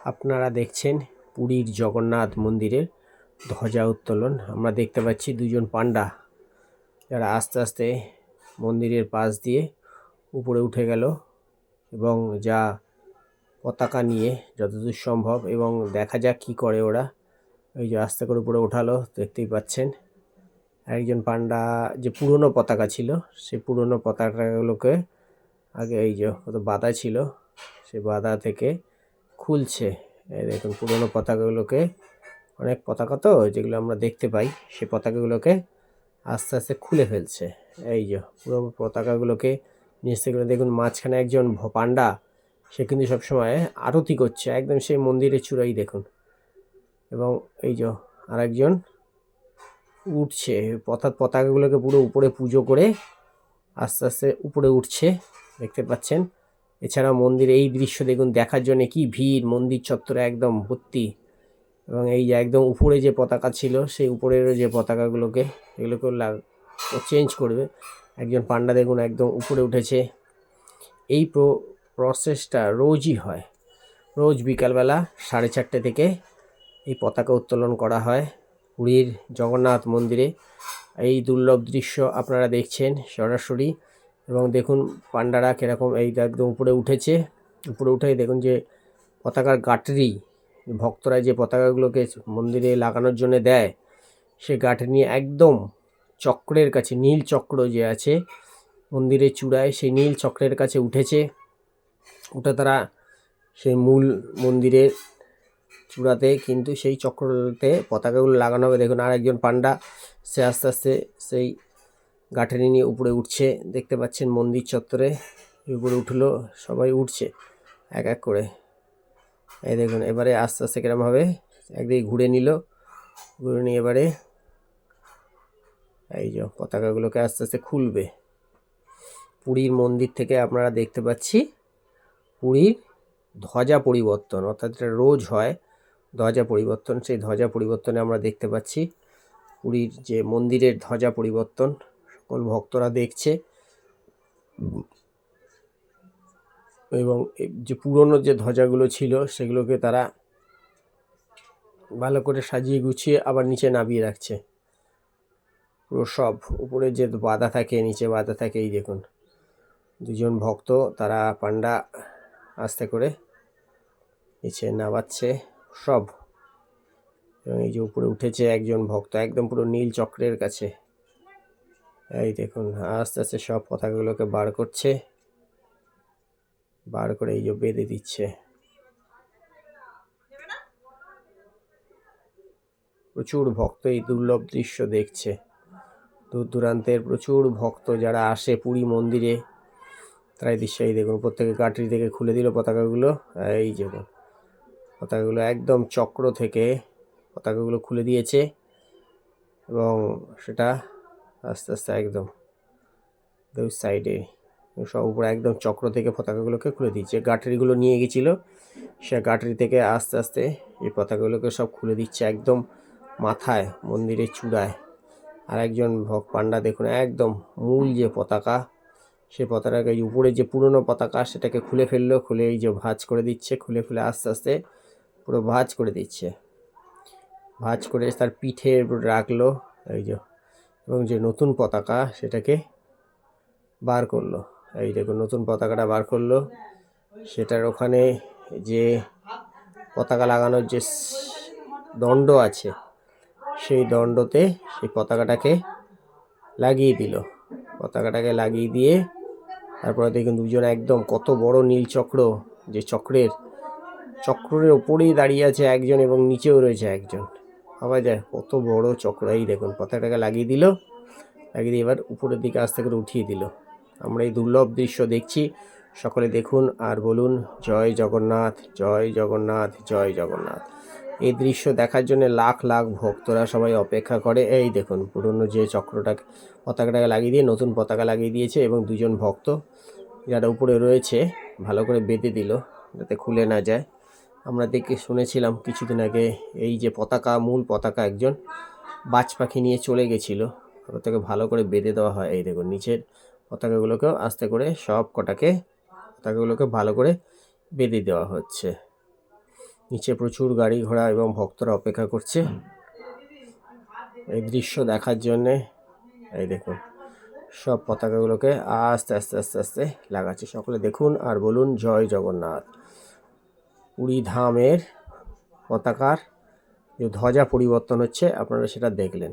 আপনারা দেখছেন পুরীর জগন্নাথ মন্দিরের ধ্বজা উত্তোলন। আমরা দেখতে পাচ্ছি দুজন পান্ডা যারা আস্তে আস্তে মন্দিরের পাশ দিয়ে উপরে উঠে গেল এবং যা পতাকা নিয়ে যতদূর সম্ভব, এবং দেখা যাক কি করে ওরা। এই যে আস্তে করে উপরে ওঠালো, দেখতেই পাচ্ছেন। একজন পান্ডা যে পুরনো পতাকা ছিল সেই পুরনো পতাকাগুলোকে আগে এই যে বাঁধা ছিল সে বাঁধা থেকে খুলছে। এই দেখুন পুরনো পতাকাগুলোকে, অনেক পতাকা তো যেগুলো আমরা দেখতে পাই, সেই পতাকাগুলোকে আস্তে আস্তে খুলে ফেলছে। এই যে পুরো পতাকাগুলোকে নিচ থেকে দেখুন, মাঝখানে একজন পান্ডা, সে কিন্তু সবসময় আরতি করছে একদম সেই মন্দিরের চূড়াই দেখুন। এবং এই যে আরেকজন উঠছে, পতাকাগুলোকে পুরো উপরে পুজো করে আস্তে আস্তে উপরে উঠছে, দেখতে পাচ্ছেন। এছাড়া মন্দির এই দৃশ্য দেখুন, দেখার জন্য কি ভিড়, মন্দির চত্বরে একদম ভর্তি। এবং এই যে একদম উপরে যে পতাকা ছিল সেই উপরের যে পতাকাগুলোকে এগুলোকে চেঞ্জ করবে। একজন পান্ডা দেখুন একদম উপরে উঠেছে। এই প্রসেসটা রোজই হয়, রোজ বিকালবেলা 4:30 থেকে এই পতাকা উত্তোলন করা হয় পুরীর জগন্নাথ মন্দিরে। এই দুর্লভ দৃশ্য আপনারা দেখছেন সরাসরি। এবং দেখুন পান্ডারা কীরকম এই একদম উপরে উঠেছে। উপরে উঠেই দেখুন যে পতাকার গাঁটরি, ভক্তরা যে পতাকাগুলোকে মন্দিরে লাগানোর জন্য দেয়, সে গাঁটরি নিয়ে একদম চক্রের কাছে, নীল চক্র যে আছে মন্দিরের চূড়ায়, সেই নীল চক্রের কাছে উঠেছে। উঠে তারা সেই মূল মন্দিরের চূড়াতে কিন্তু সেই চক্রতে পতাকাগুলো লাগানো হবে। দেখুন আরেকজন পান্ডা, সে আস্তে আস্তে সেই গাঁটরি নিয়ে উপরে উঠছে, দেখতে পাচ্ছেন মন্দির চত্বরে। উপরে উঠলো, সবাই উঠছে এক এক করে। এই দেখুন এবারে আস্তে আস্তে কিরমভাবে একদিকে ঘুরে নিল, ঘুরে নিয়ে এবারে এই যে পতাকাগুলোকে আস্তে আস্তে খুলবে। পুরীর মন্দির থেকে আপনারা দেখতে পাচ্ছি পুরীর ধ্বজা পরিবর্তন, অর্থাৎ এটা রোজ হয় ধ্বজা পরিবর্তন। সেই ধ্বজা পরিবর্তনে আমরা দেখতে পাচ্ছি পুরীর যে মন্দিরের ধ্বজা পরিবর্তন, সকল ভক্তরা দেখছে। এবং যে পুরনো যে ধ্বজাগুলো ছিল সেগুলোকে তারা ভালো করে সাজিয়ে গুছিয়ে আবার নিচে নামিয়ে রাখছে। পুরো সব উপরে যে বাঁধা থাকে, নিচে বাঁধা থাকে। এই দেখুন দুজন ভক্ত, তারা পান্ডা আস্তে করে নিচে নামাচ্ছে সব। এবং এই যে উপরে উঠেছে একজন ভক্ত একদম পুরো নীল চক্রের কাছে। এই দেখুন আস্তে আস্তে সব পতাকাগুলোকে বার করছে, বার করে এই যে বেঁধে দিচ্ছে। প্রচুর ভক্ত এই দুর্লভ দৃশ্য দেখছে। দূর দূরান্তের প্রচুর ভক্ত যারা আসে পুরী মন্দিরে, তারা এই দৃশ্য এই দেখুন প্রত্যেকে গাঁটরি থেকে খুলে দিল পতাকাগুলো। এই যে পতাকাগুলো একদম চক্র থেকে পতাকাগুলো খুলে দিয়েছে, এবং সেটা আস্তে আস্তে একদম দুই সাইডে সব উপরে একদম চক্র থেকে পতাকাগুলোকে খুলে দিচ্ছে। গাঁটরিগুলো নিয়ে গেছিলো, সে গাঁটরি থেকে আস্তে আস্তে এই পতাকাগুলোকে সব খুলে দিচ্ছে একদম মাথায়, মন্দিরের চূড়ায়। আর একজন পান্ডা দেখুন একদম মূল যে পতাকা, সেই পতাকাকে উপরে যে পুরনো পতাকা সেটাকে খুলে ফেললো, খুলে এই যে ভাঁজ করে দিচ্ছে, খুলে ফেলে আস্তে আস্তে পুরো ভাঁজ করে দিচ্ছে। ভাঁজ করে তার পিঠের উপর রাখলো এই যে, এবং যে নতুন পতাকা সেটাকে বার করলো। এই দেখুন নতুন পতাকাটা বার করলো, সেটার ওখানে যে পতাকা লাগানোর যে দণ্ড আছে সেই দণ্ডতে সেই পতাকাটাকে লাগিয়ে দিল। পতাকাটাকে লাগিয়ে দিয়ে তারপরে দেখুন দুজন একদম কত বড় নীল চক্র, যে চক্রের ওপরেই দাঁড়িয়ে আছে একজন এবং নিচেও রয়েছে একজন। ভাবা যায় কত বড় চক্র। এই দেখুন পতাকাটাকে লাগিয়ে দিল, লাগিয়ে দিয়ে এবার উপরের দিকে আস্তে করে উঠিয়ে দিল। আমরা এই দুর্লভ দৃশ্য দেখছি, সকলে দেখুন আর বলুন জয় জগন্নাথ, জয় জগন্নাথ, জয় জগন্নাথ। এই দৃশ্য দেখার জন্য লাখ লাখ ভক্তরা সবাই অপেক্ষা করে। এই দেখুন পুরনো যে চক্রটাকে, পতাকাটাকে লাগিয়ে দিয়ে নতুন পতাকা লাগিয়ে দিয়েছে, এবং দুজন ভক্ত যারা উপরে রয়েছে ভালো করে বেঁধে দিল যাতে খুলে না যায়। আমরা দেখে শুনেছিলাম কিছুদিন আগে এই যে পতাকা, মূল পতাকা একজন বাজ পাখি নিয়ে চলে গেছিলো, তাকে ভালো করে বেঁধে দেওয়া হয়। এই দেখুন নিচের পতাকাগুলোকেও আস্তে করে সব কটাকে পতাকাগুলোকে ভালো করে বেঁধে দেওয়া হচ্ছে। নিচে প্রচুর গাড়ি ঘোড়া এবং ভক্তরা অপেক্ষা করছে এই দৃশ্য দেখার জন্যে। এই দেখুন সব পতাকাগুলোকে আস্তে আস্তে আস্তে আস্তে লাগাচ্ছে। সকলে দেখুন আর বলুন জয় জগন্নাথ। পুরী ধামের পতাকার যে ধ্বজা পরিবর্তন হচ্ছে আপনারা সেটা দেখলেন।